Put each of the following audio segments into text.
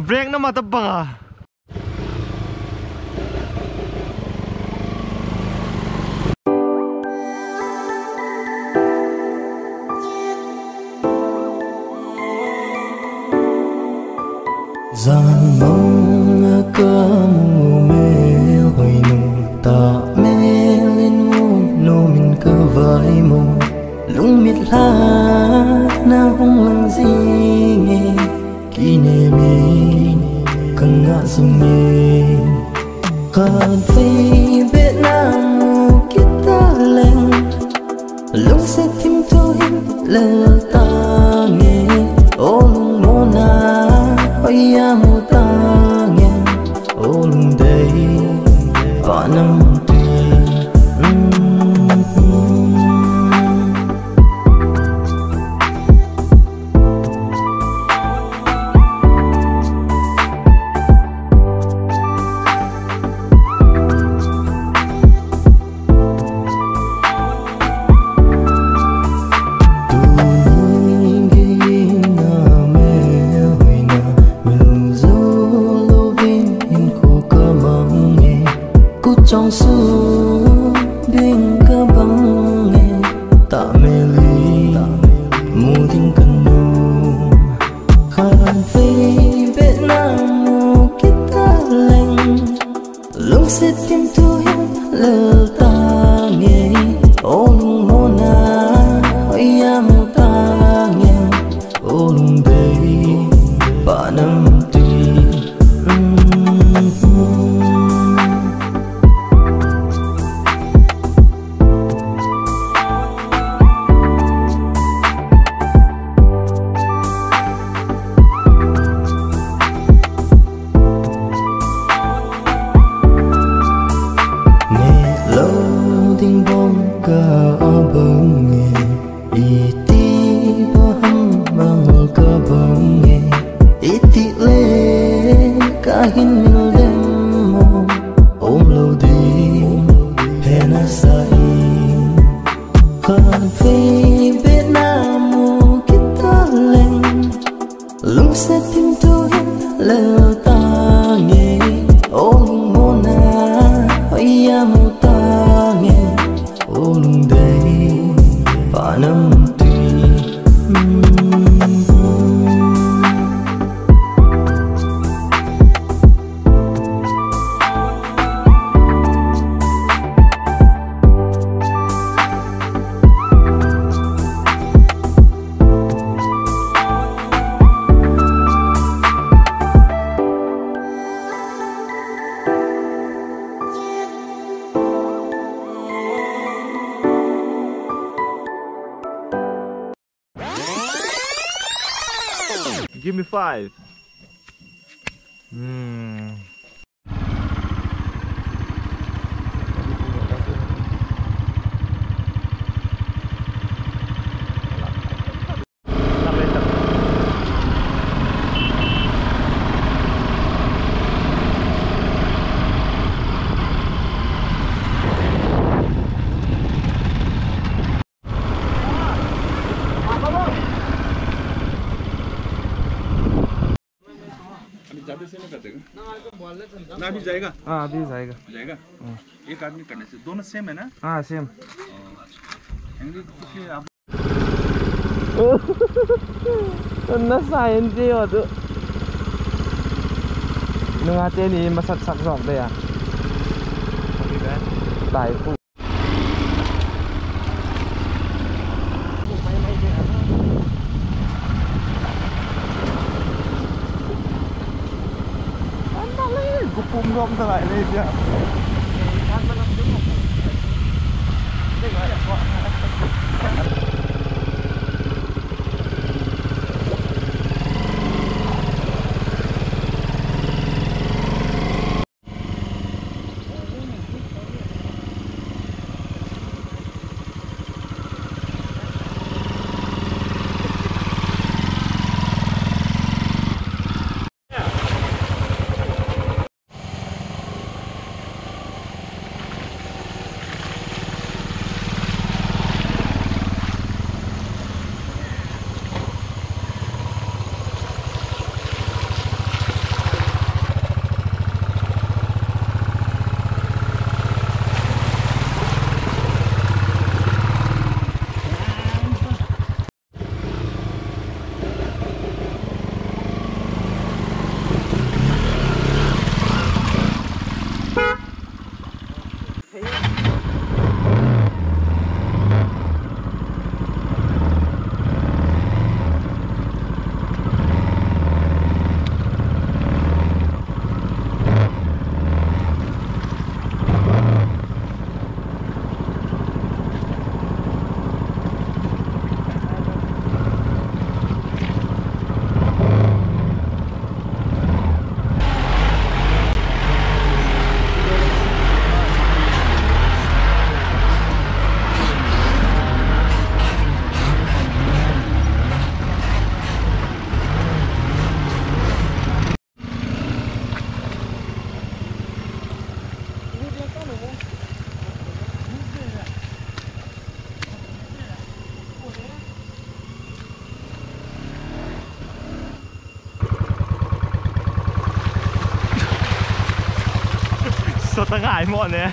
Break na mataba. Janmang kamu Melhoi nu ta melin mu no min ka vai mu lung mit la na hong lang zinge kine mi kang nga sumye kan phi bet na mu kita leng lung se tim to him le ta nge o lung mo na ya mu ta nghe ô lung đây và năm tùy trong suốt bên cả bóng nghe ta mê ly mù tình cần nụ khăn phê bên nam mù kita lành lúc sẽ tìm thu hiếm lỡ ta nghe ô lung mô na hỏi ya mô ta nghe ô lung đây bà năm tùy kahin mil demo om lo di hena sai kan phi bet nam mu kita leng lung se tim tu le ta nghe om mo na hỏi ya mu ta nghe o lung dei pa nam tùy Give me 5. ना भी जाएगा? हाँ अभी जाएगा। जाएगा? एक आदमी करने से दोनों सेम है ना? हाँ सेम। आप nó sai anh chưa rồi tụi nương trên này mà sạch sạch giọt đây à tại phụ cupum gom lại lên chưa ตะข่ายหมดเนี่ย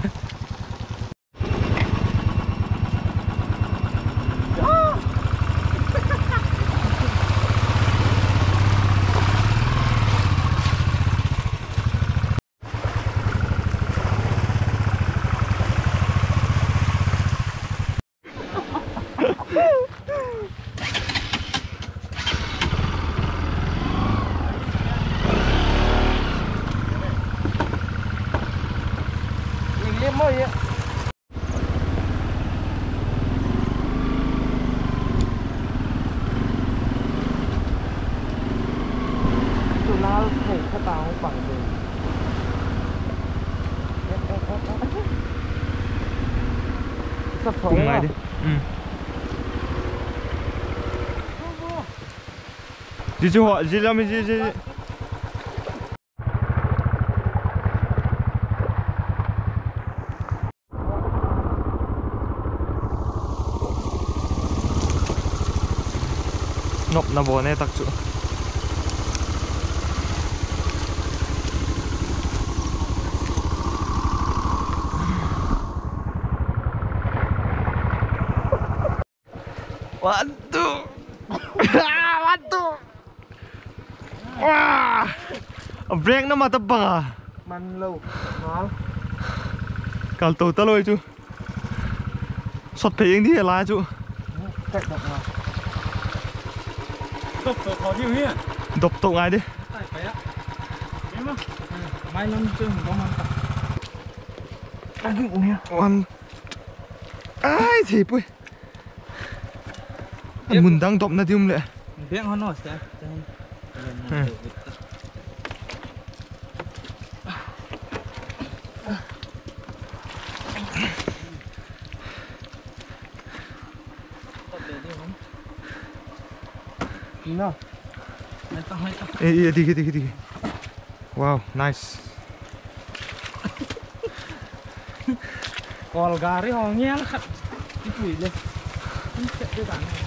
เมื่อกี้จุฬาเห็นข้าตาของฝั่งเลยสับสนไงดิจีหัวจีแล้วไม่จีnộp na bò này tắc chỗ waduh waduh wah break nó mà tập bằng man lâu nó cả tàu ta lôi chú sọt thấy anh đi là chú cách đọc nào đập tổ khó chịu nhỉ? Đập tổ ai đi? Tại phải á. Em á. Mai lâm chưa có món tập. Ăn cái uống nha. Ăn. Ai thì bui. Mình đang đập na tiêm lệ. Biết hơn nó sẽ. No. Dikit. Wow, nice. Còn gà họ nghe nó cái quỷ lên. Không chạy cái bản này.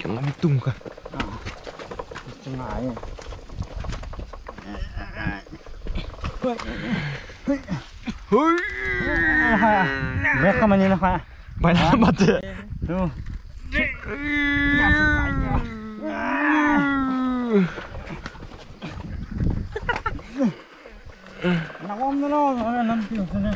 Kami tung ka. Tengah. Hui. Mereka mana nak? Banyak mati. Tu. Nak om tu lo, nak piu tu ni.